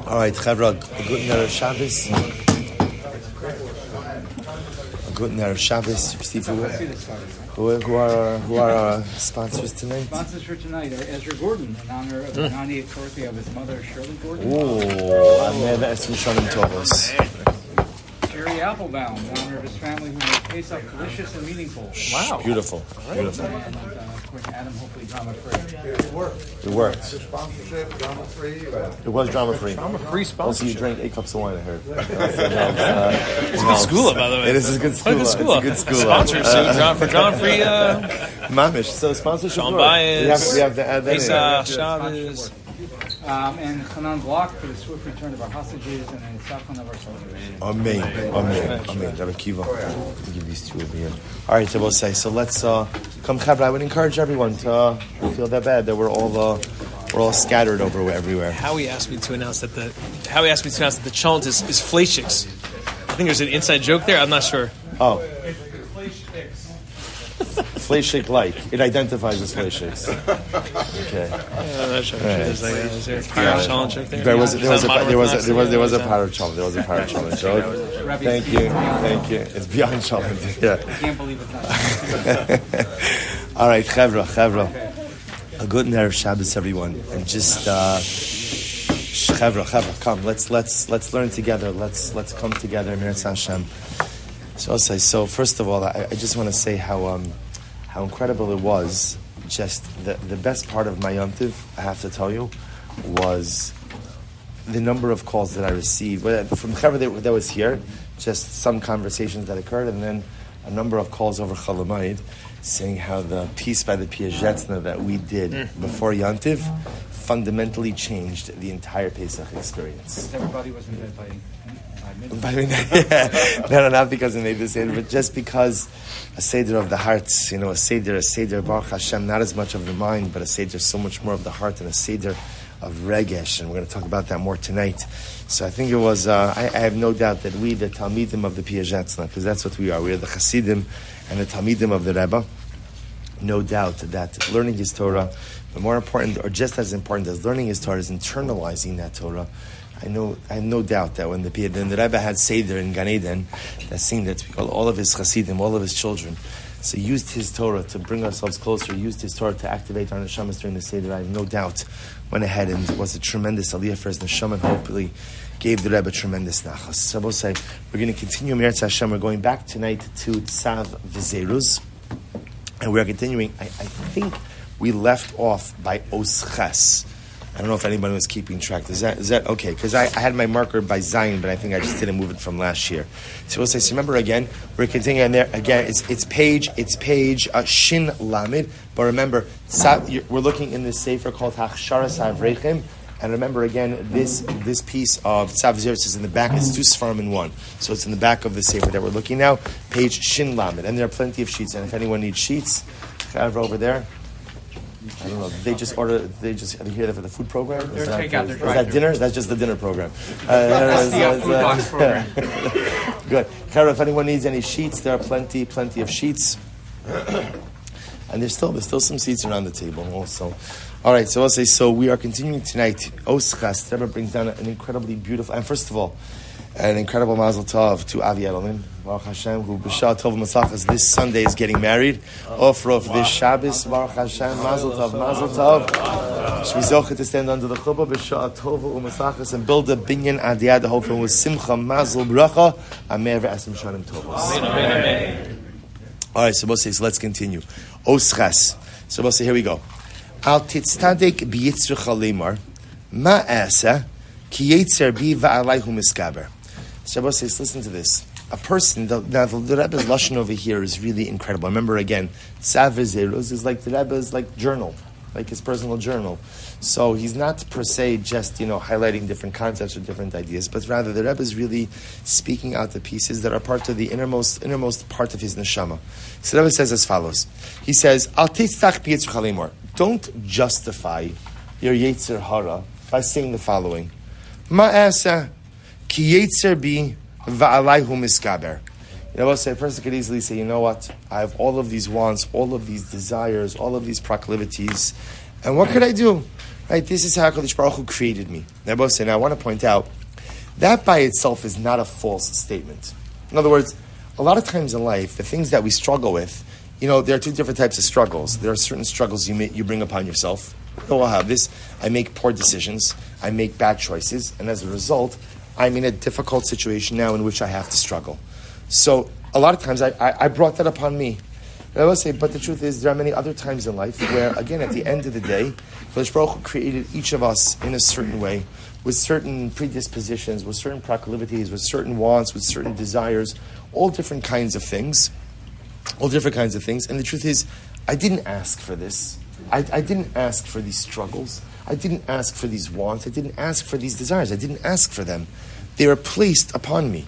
All right, Chavra, good Erev Shabbos. Good Erev Shabbos. Steve, who are our sponsors tonight? Sponsors for tonight are Ezra Gordon, in honor of the 98th birthday of his mother, Shirley Gordon. Oh, Ameda Esmi Shonim Tovos. Jerry Applebaum, in honor of his family who made Pesach delicious and meaningful. Wow. Beautiful. Beautiful. And, of course, Adam, hopefully drama-free. It worked. Sponsorship, drama-free. It was drama-free. Drama-free sponsorship. Also, you drank 8 cups of wine, I heard. It's a good schooler, by the way. It is a good schooler. It's a good schooler. Sponsors for drama-free. Mamish. So sponsorship. Sean Baez. We have to add that Pesach, Shabbos. And Hanan Block for the swift return of our hostages and the Safran of our soldiers. Amen. Rabbi Kiva. Give these two over here. All right, so we'll say. So let's come, Chavra. I would encourage everyone to feel that bad that we're all scattered over everywhere. Howie asked me to announce that the chant is fleischiks. I think there's an inside joke there. I'm not sure. Oh. Fleishik like. It identifies as fleishiks. Okay. I'm not sure. Is there a pirate challenge joke there? There was a pirate challenge. There was a pirate challenge joke. Thank you. It's beyond challenge. Yeah. I can't believe it's not. All right, Chevra. A good Erev Shabbos, everyone, and just Chevra, come. Let's learn together. Let's come together, Mirat Hashem. So first of all, I just want to say how incredible it was. Just the best part of my Yom Tiv, I have to tell you, was the number of calls that I received from Chevra that was here. Just some conversations that occurred, and then a number of calls over Chalamayid, saying how the piece by the Piacezna that we did before Yom Tiv fundamentally changed the entire Pesach experience. Everybody was in bed by midnight. No, not because it made the Seder, but just because a Seder of the hearts, a Seder Baruch Hashem, not as much of the mind, but a Seder so much more of the heart, and a Seder of Regesh, and we're going to talk about that more tonight. So I think it was, I have no doubt that we, the Talmidim of the Piacezna, because that's what we are the Chassidim and the Talmidim of the Rebbe, no doubt that learning his Torah, but more important, or just as important as learning his Torah, is internalizing that Torah. I have no doubt that when the Rebbe had Seder in Gan Eden, that scene that we call all of his Chassidim, all of his children, so he used his Torah to bring ourselves closer, used his Torah to activate our neshamas during the Seder. I have no doubt went ahead and was a tremendous aliyah for his neshama, and hopefully gave the Rebbe tremendous nachas. So we'll say, we're going to continue Mirat Hashem. We're going back tonight to Tzav V'Zeruz, and we're continuing. I think we left off by Os Ches. I don't know if anybody was keeping track. Is that okay? Because I had my marker by Zion, but I think I just didn't move it from last year. So we'll say, so remember again, we're continuing there. Again, it's page Shin Lamed. But remember, we're looking in this sefer called Hachsharas Havreichim. And remember again, this piece of Tzav V'Zeruz is in the back. It's 2 Sfarim in 1. So it's in the back of the sefer that we're looking now. Page Shin Lamed. And there are plenty of sheets. And if anyone needs sheets, over there. I don't know. They just are they here for the food program? They're Is takeout, they're that drive-thru. dinner? That's just the dinner program. That's the food box program. Good. Kara, if anyone needs any sheets, there are plenty of sheets. And there's still some seats around the table also. All right, so I'll say, so we are continuing tonight. Oschas, Rebbe brings down an incredibly beautiful, and first of all, an incredible mazel tov to Avi Edelman, Baruch Hashem, who b'shah tov masachas this Sunday is getting married. Ofrof this Shabbos, Baruch Hashem, mazel tov, mazel tov. Shmizocha to stand under the chuppah b'shah tov u'masachas and build a binyan adiyad, hopefully with simcha, mazel bracha, amer ve'asim shanim tovos. Amen. All right, so let's continue. Oschas. So here we go. Al titztadek b'yitzrucha lemar, ma'asa ki yetzer bi va'alayhu miskaber. Shabbos says, listen to this. A person, the Rebbe's lashon over here is really incredible. Remember again, Tzav V'Zeruz is like the Rebbe's journal, like his personal journal. So he's not per se just highlighting different concepts or different ideas, but rather the Rebbe is really speaking out the pieces that are part of the innermost part of his neshama. So the Rebbe says as follows. He says, Al titztach b'yitzrucha lemar. Don't justify your yetzer hara by saying the following: Ma'asa ki yetzer bi va'alayhu miskaber. A person could easily say, you know what? I have all of these wants, all of these desires, all of these proclivities, and what could I do? Right? This is how HaKadosh Baruch Hu created me. Now, I want to point out that by itself is not a false statement. In other words, a lot of times in life, the things that we struggle with, there are two different types of struggles. There are certain struggles you bring upon yourself. I'll have this. I make poor decisions. I make bad choices. And as a result, I'm in a difficult situation now in which I have to struggle. So a lot of times I brought that upon me. And I will say, but the truth is there are many other times in life where, again, at the end of the day, Kadosh Baruch Hu created each of us in a certain way, with certain predispositions, with certain proclivities, with certain wants, with certain desires, all different kinds of things. And the truth is, I didn't ask for this. I didn't ask for these struggles. I didn't ask for these wants. I didn't ask for these desires. I didn't ask for them. They were placed upon me.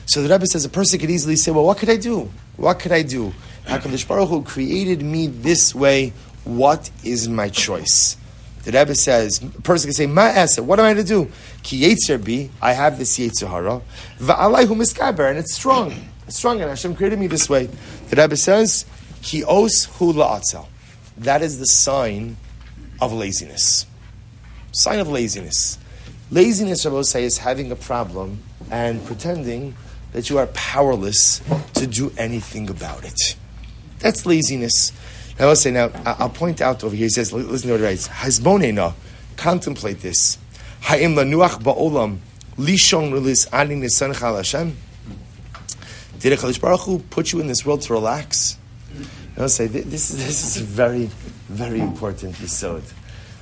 So the Rebbe says a person could easily say, well, what could I do? HaKadosh Baruch Hu created me this way. What is my choice? The Rebbe says, a person can say, Ma'asa, what am I to do? Ki yetzer bi, I have this yetzer hara, va'alayhu miskaber, and it's strong. It's strong, and Hashem created me this way. The Rebbe says, Ki os hu la'atzel. That is the sign of laziness. Sign of laziness. Laziness, Rabbi say, is having a problem and pretending that you are powerless to do anything about it. That's laziness. Now, I'll say, I'll point out over here, he says, listen to what he writes, Hazbonena, contemplate this. Ha'im lanuach ba'olam, lishon rilis ani nisan chal Hashem. Did HaKadosh Baruch Hu put you in this world to relax? I'll say, this is very, very important yesod,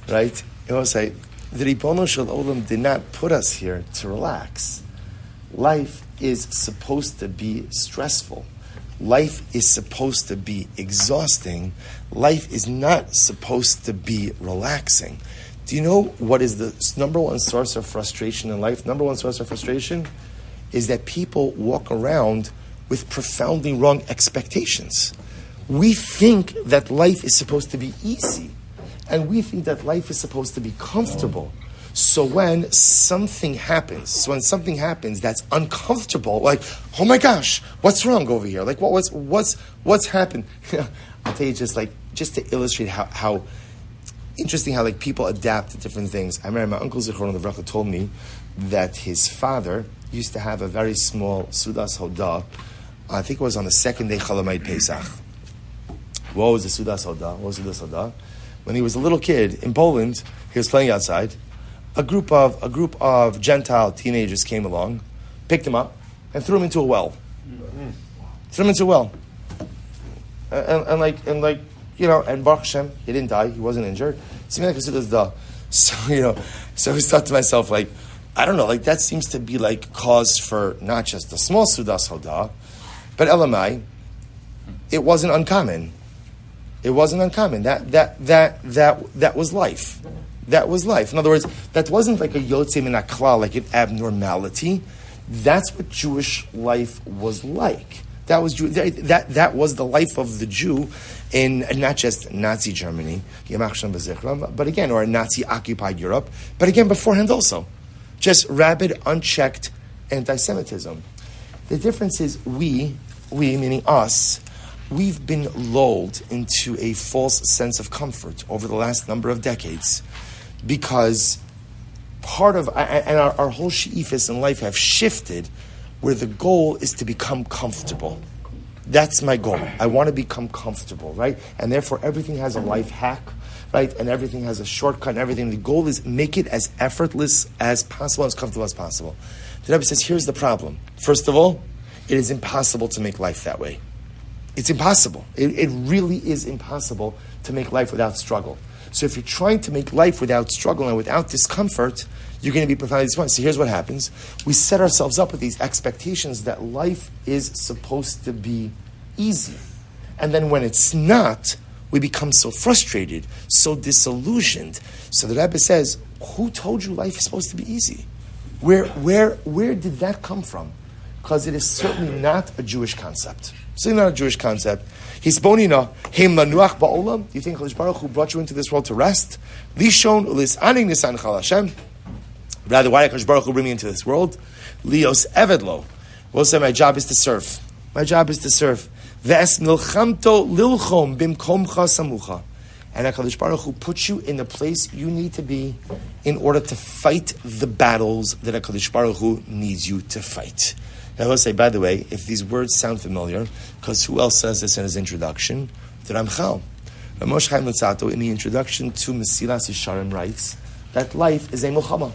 right? I'll say, the Ribono Shel Olam did not put us here to relax. Life is supposed to be stressful. Life is supposed to be exhausting. Life is not supposed to be relaxing. Do you know what is the number one source of frustration in life? Number one source of frustration is that people walk around with profoundly wrong expectations. We think that life is supposed to be easy, and we think that life is supposed to be comfortable. So when something happens that's uncomfortable, like, oh my gosh, what's wrong over here? Like, what's happened? I'll tell you just to illustrate how interesting how people adapt to different things. I remember my uncle Zichron Levracha told me that his father used to have a very small Sudas Hodah. I think it was on the second day Chalamayid Pesach. What was the Sudas Hodah? When he was a little kid in Poland, he was playing outside. A group of Gentile teenagers came along, picked him up, and threw him into a well. And Baruch Hashem, he didn't die, he wasn't injured. Seemed like a Sudas Hodah. So I thought to myself, I don't know, that seems to be cause for not just a small Sudas Hodah, but Elamai, it wasn't uncommon. It wasn't uncommon. That was life. That was life. In other words, that wasn't like a yotzei min haklal, like an abnormality. That's what Jewish life was like. That was that was the life of the Jew in not just Nazi Germany, but again, or Nazi-occupied Europe, but again beforehand also. Just rabid, unchecked anti-Semitism. The difference is we meaning us, we've been lulled into a false sense of comfort over the last number of decades because part of, and our whole she'ifas in life have shifted where the goal is to become comfortable. That's my goal. I want to become comfortable, right? And therefore everything has a life hack, right? And everything has a shortcut and everything. The goal is make it as effortless as possible, as comfortable as possible. The Rebbe says, here's the problem. First of all, it is impossible to make life that way. It's impossible. It really is impossible to make life without struggle. So if you're trying to make life without struggle and without discomfort, you're going to be profoundly disappointed. So here's what happens. We set ourselves up with these expectations that life is supposed to be easy. And then when it's not, we become so frustrated, so disillusioned. So the Rebbe says, who told you life is supposed to be easy? Where did that come from? Because it is certainly not a Jewish concept. Certainly not a Jewish concept. Hisbonina, heim lanuach ba'olam. Do you think Hakadosh Baruch Hu brought you into this world to rest? Lishon ulisaning nisan chal Hashem. Rather, why did Hakadosh Baruch Hu bring me into this world? Lios evedlo. We'll say my job is to serve. My job is to serve. Ve'es milchamto lilchom bimkomcha samucha. And HaKadosh Baruch Hu puts you in the place you need to be in order to fight the battles that HaKadosh Baruch Hu needs you to fight. Now, I will say, by the way, if these words sound familiar, because who else says this in his introduction? The Ramchal. Moshe Chaim Luzzatto, in the introduction to Mesilas Yesharim, writes that life is a milchama.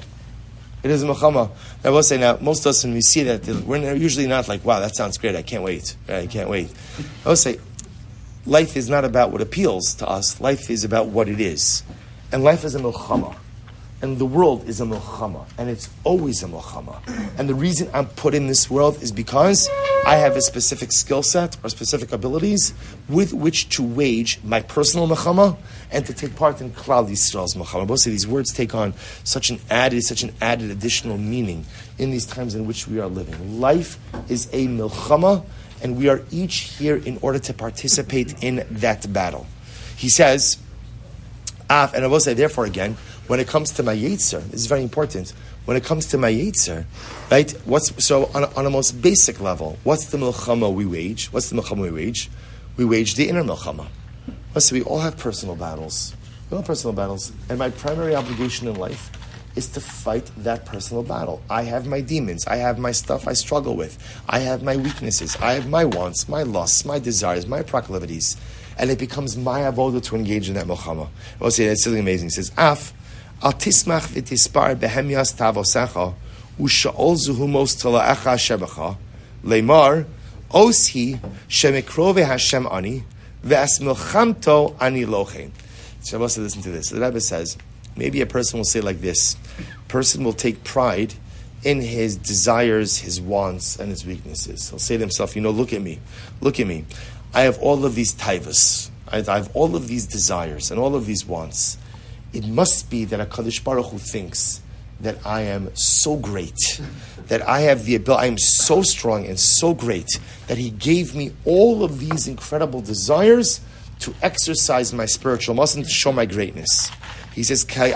It is a milchama. I will say now, most of us, when we see that, we're usually not like, wow, that sounds great, I can't wait. I can't wait. I will say, life is not about what appeals to us. Life is about what it is. And life is a milchama. And the world is a milchama. And it's always a milchama. And the reason I'm put in this world is because I have a specific skill set or specific abilities with which to wage my personal milchama and to take part in Klal Yisrael's milchama. Both of these words take on such an added additional meaning in these times in which we are living. Life is a milchama, and we are each here in order to participate in that battle. He says, and I will say, therefore, again, when it comes to my Yetzer, this is very important. When it comes to my Yetzer, right? On a most basic level, what's the milchama we wage? What's the milchama we wage? We wage the inner milchama. So we all have personal battles. We all have personal battles. And my primary obligation in life is to fight that personal battle. I have my demons. I have my stuff I struggle with. I have my weaknesses. I have my wants, my lusts, my desires, my proclivities. And it becomes my avoda to engage in that milchama. I will say that's something amazing. He says, Al tismach v'tispar behemyas tavosecha u'sha'ol zuhumos tala'echa shebecha leimar oshi shemikrove Hashem ani ve'as milchamto ani lochein. So I must listen to this. The Rebbe says, maybe a person will say like this. A person will take pride in his desires, his wants, and his weaknesses. He'll say to himself, look at me. I have all of these taivas. I have all of these desires and all of these wants. It must be that HaKadosh Baruch Hu thinks that I am so great, that I have the ability, I am so strong and so great, that He gave me all of these incredible desires to exercise my spiritual muscle and to show my greatness. He says, Kimi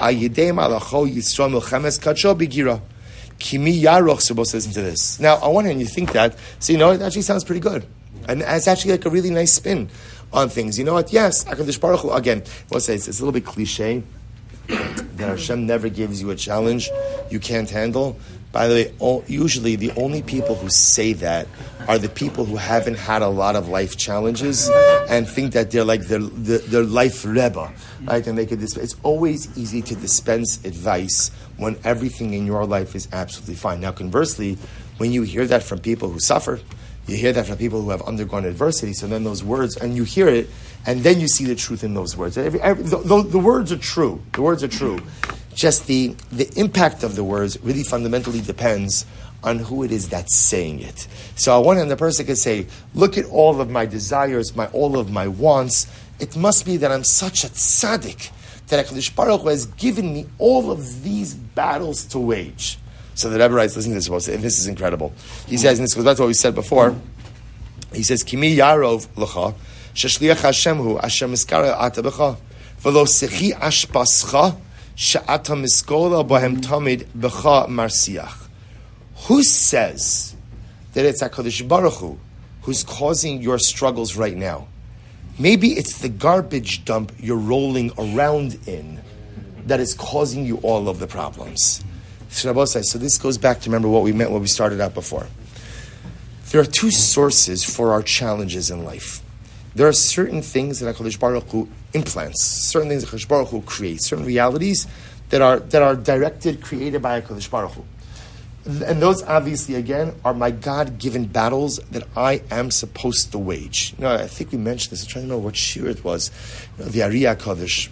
Yaroch, supposed to listen to this. Now, on one hand, you think that, so it actually sounds pretty good. And it's actually like a really nice spin on things. You know what? Yes, HaKadosh Baruch Hu, again, we'll say it's a little bit cliche that Hashem never gives you a challenge you can't handle. By the way, usually the only people who say that are the people who haven't had a lot of life challenges and think that they're like their life Rebbe, right? And they could it's always easy to dispense advice when everything in your life is absolutely fine. Now, conversely, when you hear that from people who suffer, you hear that from people who have undergone adversity, so then those words, and you hear it, and then you see the truth in those words. The words are true. The words are true. Just the impact of the words really fundamentally depends on who it is that's saying it. So on one hand, the person could say, look at all of my desires, all of my wants. It must be that I'm such a tzaddik that HaKadosh Baruch Hu has given me all of these battles to wage. So the Rebbe writes, listen to this, and this is incredible. He says, and this goes back to what we said before, He says, Kimi yarov l'cha, sheshliach Hashem hu, Hashem miskara ata b'cha, v'lo sechi ashpascha, she'ata miskola bohem tamid b'cha marsiach. Who says that it's HaKadosh Baruch Hu who's causing your struggles right now? Maybe it's the garbage dump you're rolling around in that is causing you all of the problems. So this goes back to remember what we meant when we started out before. There are two sources for our challenges in life. There are certain things that HaKadosh Baruch Hu implants, certain things that HaKadosh Baruch Hu creates, certain realities that are directed, created by HaKadosh Baruch Hu. And those obviously, again, are my God-given battles that I am supposed to wage. I think we mentioned this. I'm trying to remember what shiur it was. The Ariyah Kodesh.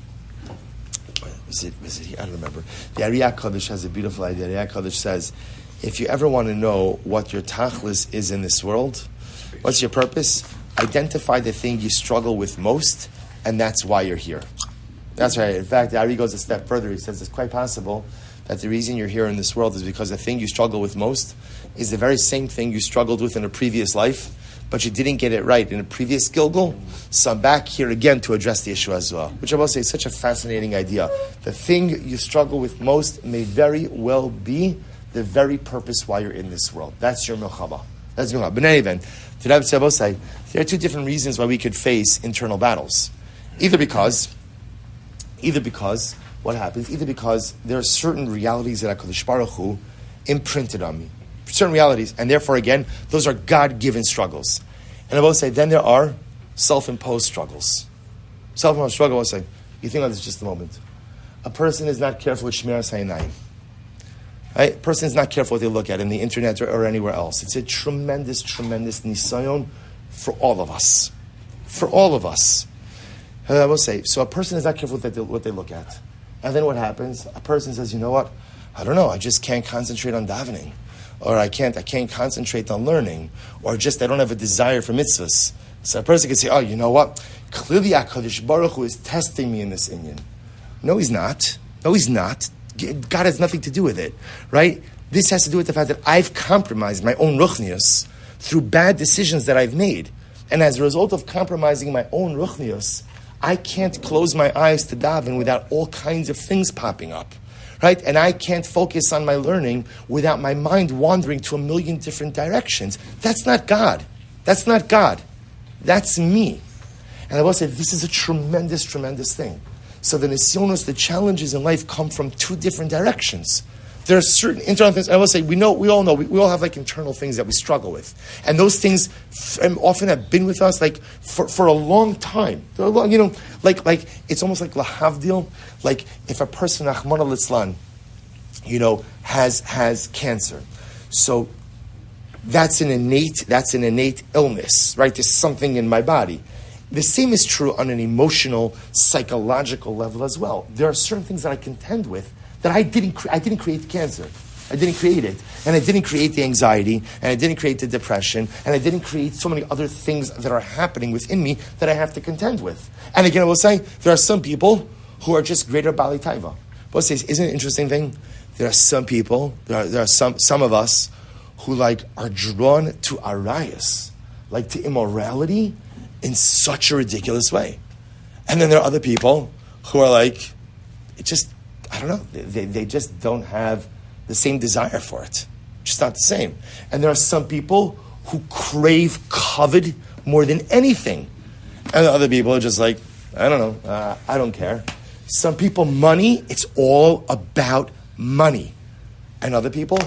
Was it? I don't remember. The Ariyah Kodesh has a beautiful idea. The Ariyah Kodesh says, if you ever want to know what your tachlis is in this world, what's your purpose? Identify the thing you struggle with most, and that's why you're here. That's right. In fact, the Ari goes a step further. He says it's quite possible that the reason you're here in this world is because the thing you struggle with most is the very same thing you struggled with in a previous life, but you didn't get it right in a previous Gilgul, so I'm back here again to address the issue as well. Which I will say is such a fascinating idea. The thing you struggle with most may very well be the very purpose why you're in this world. That's your milchama. That's your milchama. But in any event, today I will say, there are two different reasons why we could face internal battles. Either because what happens? Either because there are certain realities that HaKadosh Baruch Hu imprinted on me. Certain realities. And therefore, again, those are God-given struggles. And I will say, then there are self-imposed struggles. Self-imposed struggle, I will say, you think about this just a moment. A person is not careful with Shmiras Hayinayim. Right? A person is not careful what they look at in the internet or anywhere else. It's a tremendous, tremendous nisayon for all of us. For all of us. I will say, so a person is not careful with what they look at. And then what happens? A person says, you know what? I don't know. I just can't concentrate on davening. Or I can't concentrate on learning. Or just I don't have a desire for mitzvahs. So a person can say, oh, you know what? Clearly HaKadosh Baruch Hu is testing me in this inyan. No, he's not. No, he's not. God has nothing to do with it. Right? This has to do with the fact that I've compromised my own ruchnius through bad decisions that I've made. And as a result of compromising my own ruchnius, I can't close my eyes to daven without all kinds of things popping up, right? And I can't focus on my learning without my mind wandering to a million different directions. That's not God. That's not God. That's me. And I will say, this is a tremendous, tremendous thing. So the nisyonos, the challenges in life come from two different directions. There are certain internal things. I will say, we all know, we all have like internal things that we struggle with. And those things often have been with us like for a long time. Like it's almost like lahavdil. Like if a person, Rahman al-Islam, has cancer. So that's an innate illness, right? There's something in my body. The same is true on an emotional, psychological level as well. There are certain things that I contend with that I didn't create the cancer. I didn't create it. And I didn't create the anxiety. And I didn't create the depression. And I didn't create so many other things that are happening within me that I have to contend with. And again, I will say, there are some people who are just greater Bali Taiva. But isn't it an interesting thing? There are some people, there are some of us who are drawn to arayas, to immorality in such a ridiculous way. And then there are other people who are I don't know, they just don't have the same desire for it. Just not the same. And there are some people who crave kavod more than anything. And other people are just I don't know, I don't care. Some people, money, it's all about money. And other people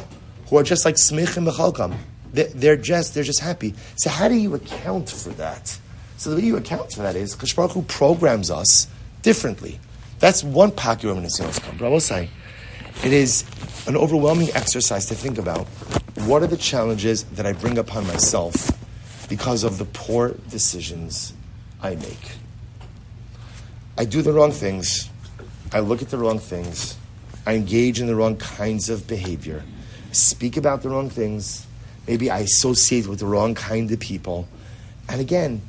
who are just smichim b'chalkam. They're just happy. So how do you account for that? So the way you account for that is HaKadosh Baruch Hu programs us differently. That's one package of nisyonos come. But I will say, it is an overwhelming exercise to think about what are the challenges that I bring upon myself because of the poor decisions I make. I do the wrong things. I look at the wrong things. I engage in the wrong kinds of behavior. Speak about the wrong things. Maybe I associate with the wrong kind of people. And again,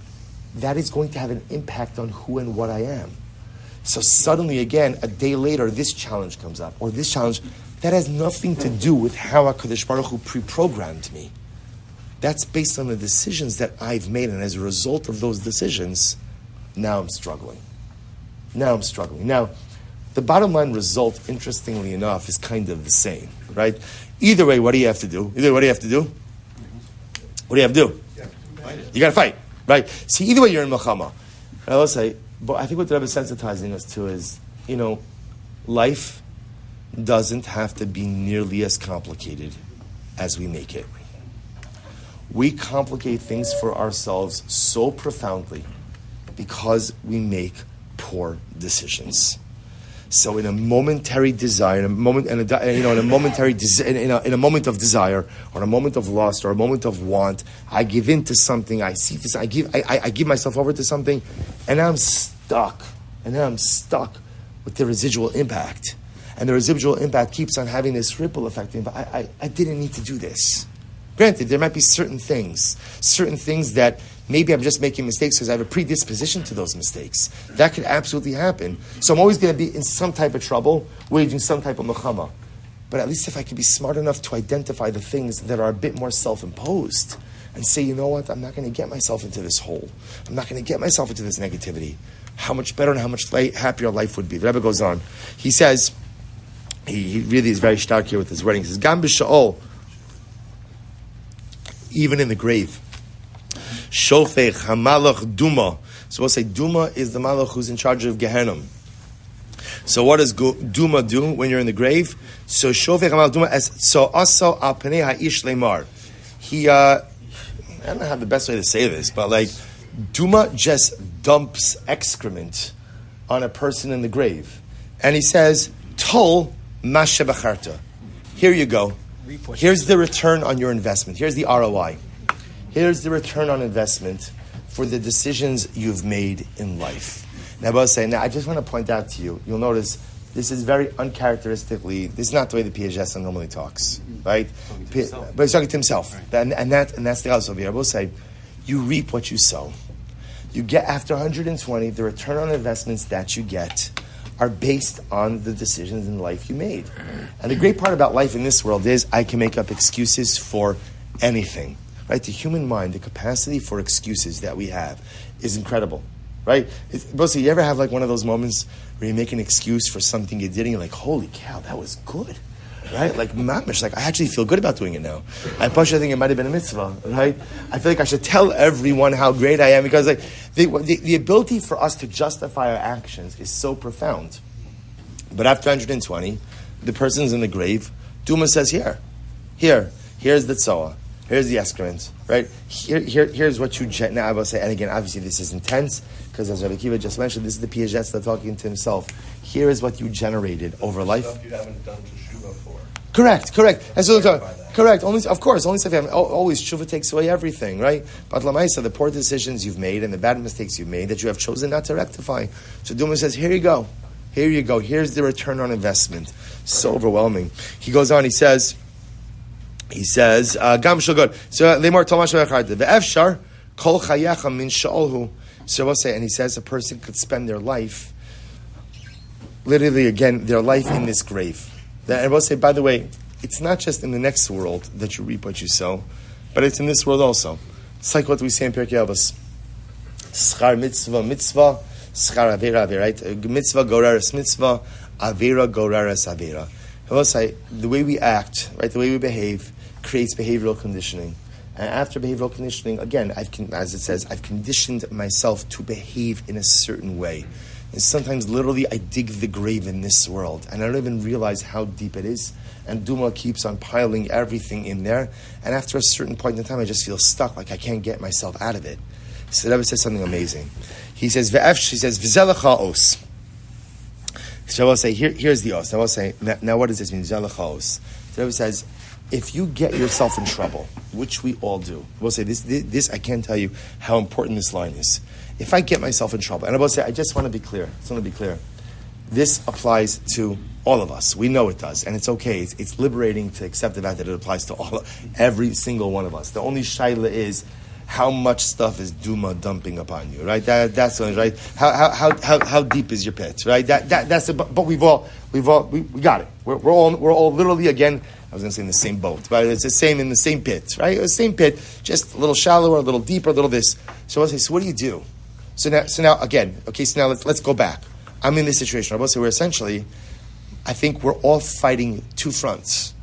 that is going to have an impact on who and what I am. So suddenly, again, a day later, this challenge comes up, or this challenge, that has nothing to do with how HaKadosh Baruch Hu pre-programmed me. That's based on the decisions that I've made, and as a result of those decisions, now I'm struggling. Now, the bottom line result, interestingly enough, is kind of the same, right? Either way, what do you have to do? What do you have to do? You got to fight, right? See, either way, you're in Mechama. I will say, but I think what the Rebbe is sensitizing us to is, life doesn't have to be nearly as complicated as we make it. We complicate things for ourselves so profoundly because we make poor decisions. So in a momentary desire, in a moment of desire, or in a moment of lust, or a moment of want, I give in to something. I see this. I give myself over to something, and now I'm stuck. With the residual impact, and the residual impact keeps on having this ripple effect. But I didn't need to do this. Granted, there might be certain things that maybe I'm just making mistakes because I have a predisposition to those mistakes. That could absolutely happen. So I'm always going to be in some type of trouble, waging some type of mechama. But at least if I can be smart enough to identify the things that are a bit more self-imposed and say, you know what, I'm not going to get myself into this hole. I'm not going to get myself into this negativity. How much better and how much happier life would be. The Rebbe goes on. He says, he really is very stark here with his writing. He says, Gam b'sha'ol, even in the grave. Shofech hamalach duma. So we'll say Duma is the malach who's in charge of Gehenna. So what does Duma do when you're in the grave? So Shofech hamalach duma as so also al penei ha'ish lemar. He I don't know how the best way to say this, but like Duma just dumps excrement on a person in the grave, and he says, "Tol mashe b'charta." Here you go. Here's the return on your investment. Here's the ROI. Here's the return on investment for the decisions you've made in life. Now, I just want to point out to you, you'll notice this is very uncharacteristically, this is not the way the Piacezna normally talks, right? But he's talking to himself. Right. And that's the also here. I will say, you reap what you sow. You get, after 120, the return on investments that you get are based on the decisions in life you made. And the great part about life in this world is I can make up excuses for anything. Right? The human mind, the capacity for excuses that we have is incredible. Right? Mostly, you ever have like one of those moments where you make an excuse for something you did and you're like, holy cow, that was good. Right? Like mamish, like I actually feel good about doing it now. I think it might have been a mitzvah, right? I feel like I should tell everyone how great I am because like the ability for us to justify our actions is so profound. But after 120, the person's in the grave. Duma says, here's the tzoa. Here's the excrement, right? Here's what you now I will say, and again, obviously this is intense because as Rabbi Kiva just mentioned, this is the Piacezna talking to himself. Here is what you generated over life. Stuff you haven't done teshuva for. Correct. That's what I'm talking. Correct. Only stuff you haven't. Always teshuva takes away everything, right? But Lamaisa, the poor decisions you've made and the bad mistakes you've made that you have chosen not to rectify. So Duma says, here you go. Here's the return on investment. So overwhelming. He goes on. He says, Gam shogod. So lemar tomash ve'acharta ve'efshar kol chayecha min sha'olhu. So we'll say, and he says a person could spend their life, literally again, their life in this grave. And we'll say, by the way, it's not just in the next world that you reap what you sow, but it's in this world also. It's like what we say in Pirkei Avos. Schar mitzvah, schar avera, right? Mitzvah gorares mitzvah, avera gorares avera. I will say, the way we act, right, the way we behave, creates behavioral conditioning. And after behavioral conditioning, again, as it says, I've conditioned myself to behave in a certain way. And sometimes, literally, I dig the grave in this world, and I don't even realize how deep it is. And Duma keeps on piling everything in there. And after a certain point in time, I just feel stuck, like I can't get myself out of it. So the Rebbe says something amazing. He says, "V'zelecha os." So I will say, here's the os. I will say, now what does this mean? Zelecha os. The Rebbe says, if you get yourself in trouble, which we all do, we'll say this. I can't tell you how important this line is. If I get myself in trouble, and I will say, I just want to be clear. This applies to all of us. We know it does, and it's okay. It's liberating to accept the fact that it applies to every single one of us. The only shaila is, how much stuff is Duma dumping upon you, right? That's only right. How deep is your pit, right? That's it. But we got it. We're all literally, again, I was going to say in the same boat, but it's the same in the same pit, right? The same pit, just a little shallower, a little deeper, a little this. So I say, so what do you do? So now again, okay. So now let's go back. I'm in this situation. I will say we're essentially, I think we're all fighting two fronts,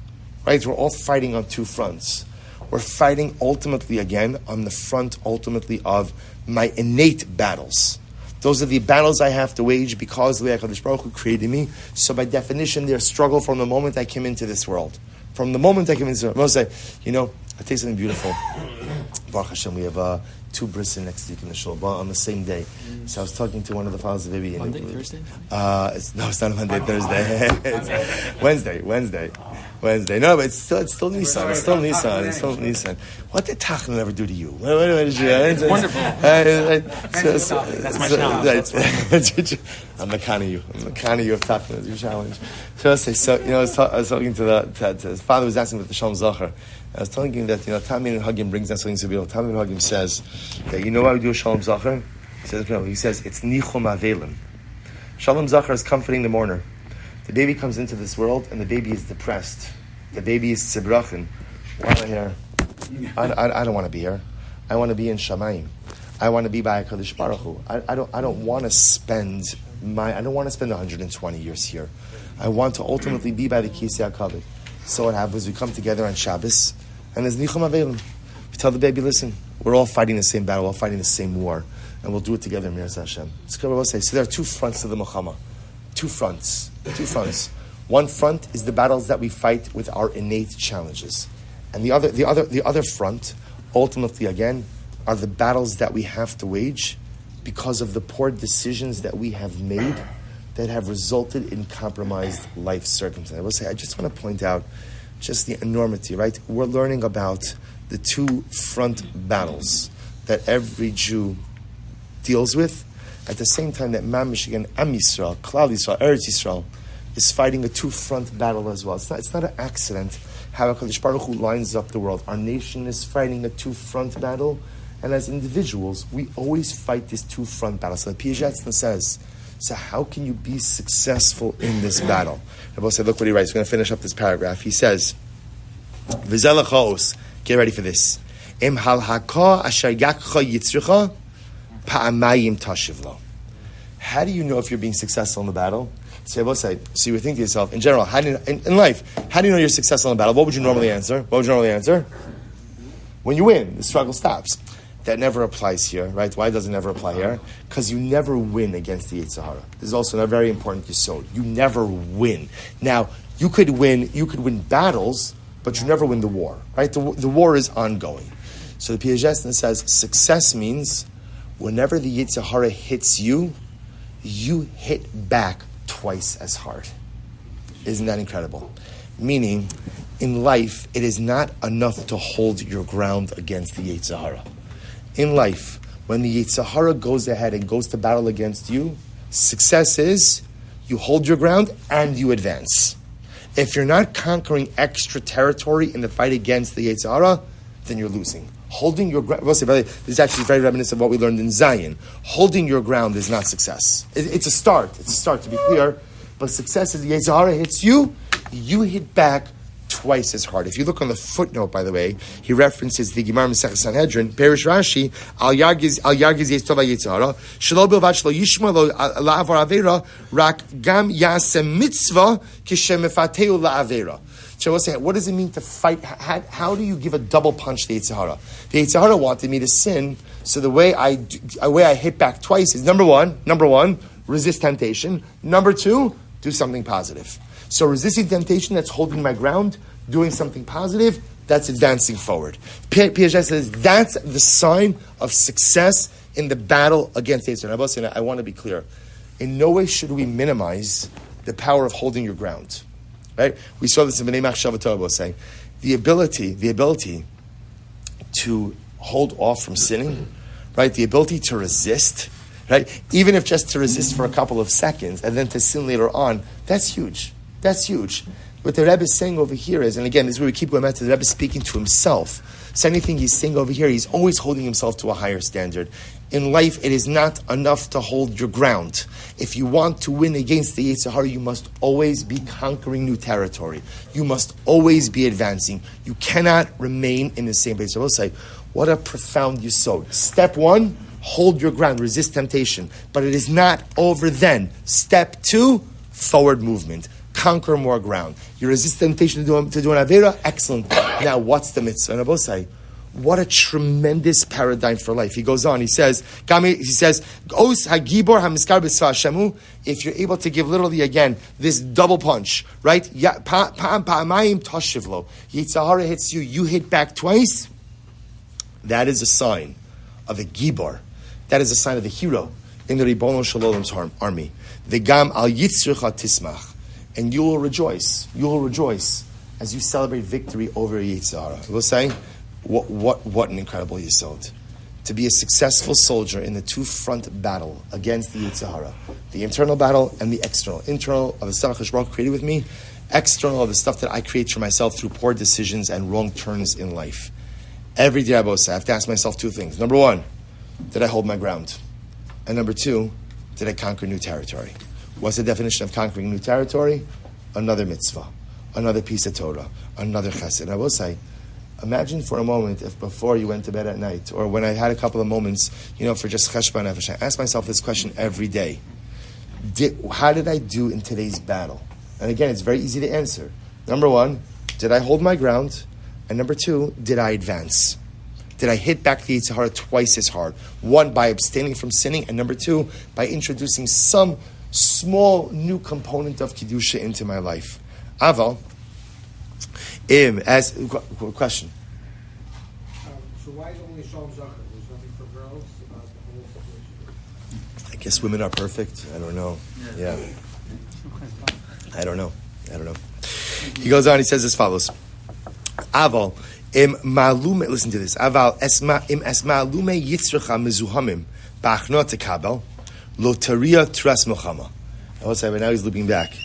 right? We're all fighting on two fronts. We're fighting ultimately again on the front ultimately of my innate battles. Those are the battles I have to wage because the way HaKadosh Baruch Hu created me. So by definition, there's struggle from the moment I came into this world. From the moment I came into this world, I say, I'll tell you something beautiful. Baruch Hashem, we have two brisin next week in the shul on the same day. So I was talking to one of the fathers of Ibi. Monday, Thursday? It's not Monday, Thursday. It's Wednesday. No, but it's still Nissan. It's still Nissan. What did Tachman ever do to you? What did you? It's wonderful. That's my challenge. I'm the kind of you of Tachman. It's your challenge. So I was talking to his father was asking about the Shalom Zachar. I was telling him that, Tamir and Hagim brings us something to be able. Tamir and Hagim says that, why we do a Shalom Zachar? He says, it's Nichum Avelim. Shalom Zachar is comforting the mourner. The baby comes into this world and the baby is depressed. The baby is tzibrachin. Why am I here? I don't want to be here. I want to be in Shamayim. I want to be by HaKadosh Baruch Hu. I don't want to spend 120 years here. I want to ultimately be by the Kisei HaKavod. So what happens? We come together on Shabbos, and there's Nichum Avelim. We tell the baby, listen, we're all fighting the same battle, we're all fighting the same war, and we'll do it together, Mir Hashem. So there are two fronts to the Milchama. Two fronts. One front is the battles that we fight with our innate challenges, and the other front, ultimately again, are the battles that we have to wage because of the poor decisions that we have made that have resulted in compromised life circumstances. I will say, I just want to point out just the enormity, right? We're learning about the two front battles that every Jew deals with, at the same time that Mamish, again, Am Yisrael, Klal Yisrael, Eretz Yisrael, is fighting a two-front battle as well. It's not an accident how HaKadosh Baruch Hu lines up the world. Our nation is fighting a two-front battle, and as individuals, we always fight this two-front battle. So the Piacezna says, so how can you be successful in this battle? Rabbi said, look what he writes. We're going to finish up this paragraph. He says, V'zel chaos. Get ready for this. Im hal haka asher yakcha yitzricha pa'amayim tashiv lo. How do you know if you're being successful in the battle? So you would think to yourself, in general, in life, how do you know you're successful in the battle? What would you normally answer? When you win, the struggle stops. That never applies here, right? Why does it never apply here? Because you never win against the Yetzer Hara. This is also a very important yesod. You never win. Now, you could win battles, but you never win the war, right? The war is ongoing. So the Piacezna says success means whenever the Yetzer Hara hits you, you hit back twice as hard. Isn't that incredible? Meaning, in life, it is not enough to hold your ground against the Yetzer Hara. In life, when the Yetzer Hara goes ahead and goes to battle against you, success is you hold your ground and you advance. If you're not conquering extra territory in the fight against the Yetzer Hara, then you're losing. Holding your ground, this is actually very reminiscent of what we learned in Zion. Holding your ground is not success. It's a start. It's a start, to be clear. But success is the Yetzer Hara hits you, you hit back twice as hard. If you look on the footnote, by the way, he references the Gemara Masechah Sanhedrin, Perish Rashi, Al Yargiz Yetova Yitzhara, Shelo Bilvat Shelo Yishma Lo La'avar Avera, Rak Gam Yasem Mitzvah Kishem Mefateu La'avera. So we'll say, what does it mean to fight? How do you give a double punch to the Yetzer Hara? The Yetzer Hara wanted me to sin, so the way I hit back twice is number one, resist temptation. Number two, do something positive. So resisting temptation, that's holding my ground. Doing something positive, that's advancing forward. Piaget says that's the sign of success in the battle against Yetzer Hara. I want to be clear. In no way should we minimize the power of holding your ground. Right? We saw this in B'nai Machshav saying the ability to hold off from sinning, right? The ability to resist, right? Even if just to resist for a couple of seconds and then to sin later on, that's huge. That's huge. What the Rebbe is saying over here is, and again, this is where we keep going back to the Rebbe speaking to himself. So anything he's saying over here, he's always holding himself to a higher standard. In life, it is not enough to hold your ground. If you want to win against the Yetzer Hara, you must always be conquering new territory. You must always be advancing. You cannot remain in the same place. I will say, what a profound yesod. Step 1, hold your ground, resist temptation. But it is not over then. Step 2, forward movement. Conquer more ground. You resist temptation to do an Avera? Excellent. Now, what's the mitzvah? And I will say, what a tremendous paradigm for life. He goes on, he says, Os hagibor hamiskar b'sva shemu, if you're able to give literally again, this double punch, right? Pa'amayim tashivlo. Yetzer Hara hits you, you hit back twice. That is a sign of a gibor. That is a sign of a hero in the Ribono Shel Olam's army. V'gam al yitzrucha tismach. And you will rejoice. You will rejoice as you celebrate victory over Yetzer Hara. I will say, what an incredible yesod. To be a successful soldier in the two-front battle against the Yetzer Hara. The internal battle and the external. Internal of the stuff HaKadosh Baruch Hu created with me. External of the stuff that I create for myself through poor decisions and wrong turns in life. Every day I have to ask myself 2 things. Number 1, did I hold my ground? And number 2, did I conquer new territory? What's the definition of conquering new territory? Another mitzvah. Another piece of Torah. Another chesed. And I will say, imagine for a moment if before you went to bed at night, or when I had a couple of moments, for just cheshbon nefesh, I ask myself this question every day. How did I do in today's battle? And again, it's very easy to answer. Number 1, did I hold my ground? And number 2, did I advance? Did I hit back the Yetzer Hara twice as hard? 1, by abstaining from sinning, and number 2, by introducing some small new component of Kedusha into my life. Aval, as question. So why is only Shalom Zachar? There's nothing for girls about the whole situation? I guess women are perfect. I don't know. Yeah. I don't know. He goes on, he says as follows. Aval, malume, listen to this. Aval, malume yitzrecha mezuhamim, ba'achnot tekabel, lotaria tras mochama. I will say, but now he's looping back.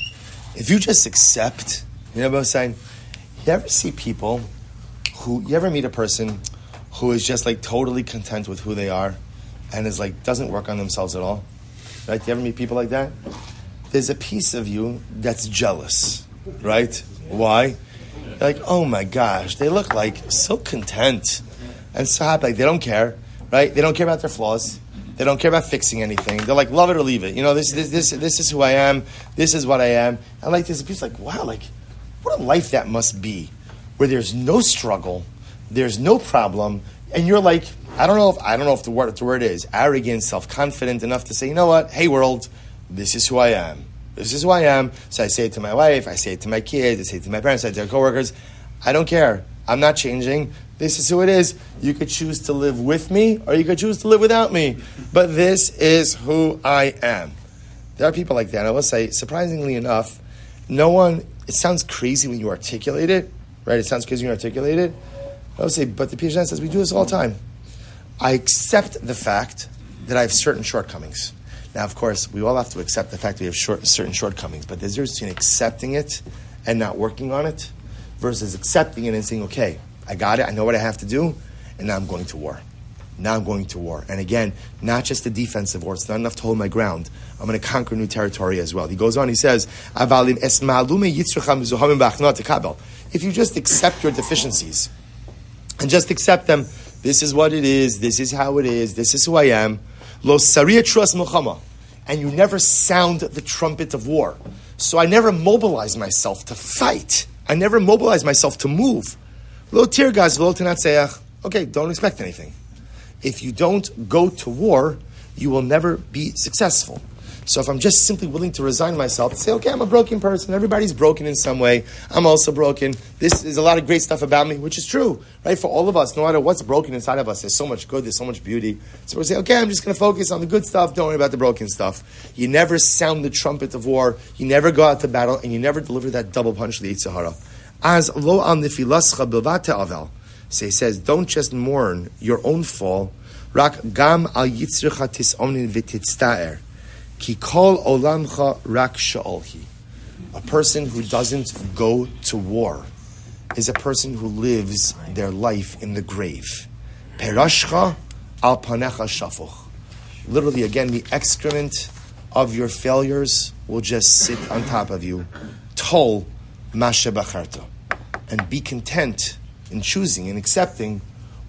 If you just accept, you know what I'm saying? You ever see people you ever meet a person who is just like totally content with who they are and is like, doesn't work on themselves at all? Right? You ever meet people like that? There's a piece of you that's jealous, right? Why? You're like, oh my gosh, they look like so content and so happy. Like they don't care, right? They don't care about their flaws. They don't care about fixing anything. They're like, love it or leave it. This is who I am. This is what I am. And like, there's a piece like, wow, like, what a life that must be, where there's no struggle, there's no problem, and you're like, I don't know if the word is arrogant, self-confident enough to say, you know what, hey world, this is who I am. This is who I am. So I say it to my wife, I say it to my kids, I say it to my parents, I say it to their coworkers. I don't care. I'm not changing. This is who it is. You could choose to live with me, or you could choose to live without me. But this is who I am. There are people like that. I will say, surprisingly enough, no one, it sounds crazy when you articulate it, right? It sounds crazy when you articulate it. I will say, but the Piacezna says we do this all the time. I accept the fact that I have certain shortcomings. Now, of course, we all have to accept the fact that we have certain shortcomings, but there's a difference between accepting it and not working on it versus accepting it and saying, okay, I got it, I know what I have to do, and now I'm going to war. And again, not just the defensive war. It's not enough to hold my ground. I'm going to conquer new territory as well. He goes on, he says, if you just accept your deficiencies and just accept them, this is what it is, this is how it is, this is who I am, and you never sound the trumpet of war. So I never mobilize myself to fight. I never mobilize myself to move. Okay, don't expect anything. If you don't go to war, you will never be successful. So if I'm just simply willing to resign myself and say, okay, I'm a broken person. Everybody's broken in some way. I'm also broken. This is a lot of great stuff about me, which is true, right? For all of us, no matter what's broken inside of us, there's so much good, there's so much beauty. So we say, okay, I'm just going to focus on the good stuff. Don't worry about the broken stuff. You never sound the trumpet of war. You never go out to battle, and you never deliver that double punch to the Yetzer Hara. As lo al nifilascha bilvata aval. So he says, don't just mourn your own fall. Rak gam al yitzricha tisonin v'titzta'er. Ki kol olamcha rak sha'olhi. A person who doesn't go to war is a person who lives their life in the grave. Perashcha al panecha shafuch. Literally, again, the excrement of your failures will just sit on top of you. Tol mashe bacharta. And be content in choosing and accepting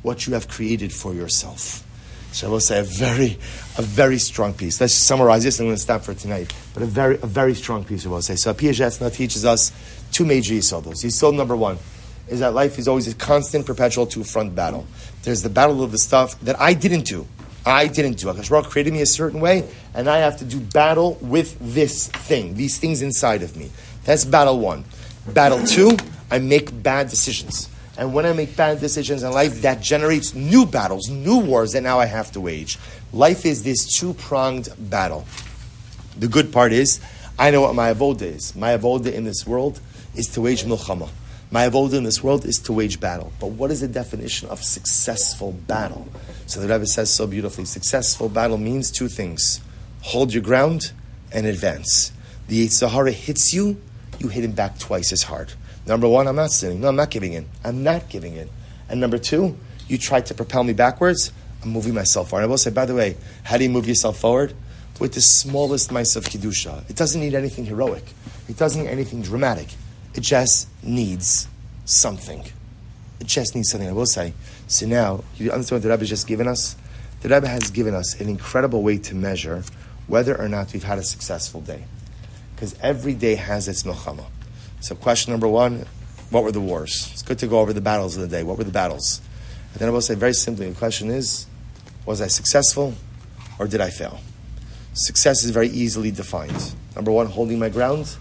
what you have created for yourself. So I will say a very strong piece. Let's summarize this. I'm going to stop for tonight. But a very strong piece, I will say. So Piacezna teaches us two major yisodos. Yisod number one is that life is always a constant, perpetual two-front battle. There's the battle of the stuff that I didn't do. Akash Baruch created me a certain way, and I have to do battle with this thing, these things inside of me. That's battle one. Battle two, I make bad decisions. And when I make bad decisions in life, that generates new battles, new wars that now I have to wage. Life is this two-pronged battle. The good part is, I know what my avoda is. My avoda in this world is to wage milchama. My avoda in this world is to wage battle. But what is the definition of successful battle? So the Rebbe says so beautifully, successful battle means two things. Hold your ground and advance. The Yetzer Hara hits you, you hit him back twice as hard. Number one, I'm not sinning. No, I'm not giving in. I'm not giving in. And number two, you tried to propel me backwards, I'm moving myself forward. I will say, by the way, how do you move yourself forward? With the smallest mice of Kedusha. It doesn't need anything heroic. It doesn't need anything dramatic. It just needs something. It just needs something, I will say. So now, you understand what the Rebbe has just given us? The Rebbe has given us an incredible way to measure whether or not we've had a successful day. Because every day has its milchama. So question number one, what were the wars? It's good to go over the battles of the day. What were the battles? And then I will say very simply, the question is, was I successful or did I fail? Success is very easily defined. Number one, holding my ground.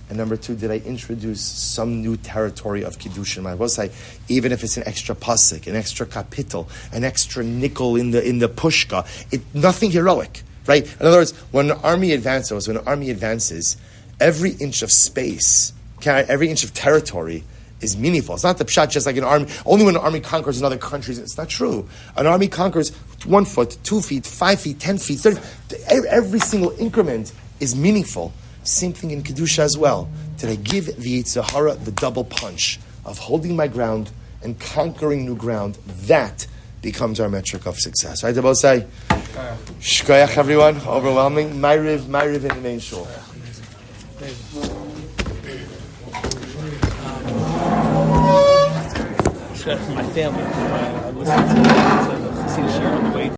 And number two, did I introduce some new territory of Kiddushin? I will say, even if it's an extra pasuk, an extra kapitel, an extra nickel in the pushka, nothing heroic, right? In other words, when an army advances, every inch of space, every inch of territory is meaningful. It's not the pshat just like an army. Only when an army conquers another country, it's not true. An army conquers 1 foot, 2 feet, 5 feet, 10 feet, 30. Every single increment is meaningful. Same thing in Kedusha as well. Did I give the Yetzer Hara the double punch of holding my ground and conquering new ground? That becomes our metric of success. Right, Debo say? Shkoyach, everyone. Overwhelming. Ma'ariv in the main shul. My family. I listened to Chassidus share on the way.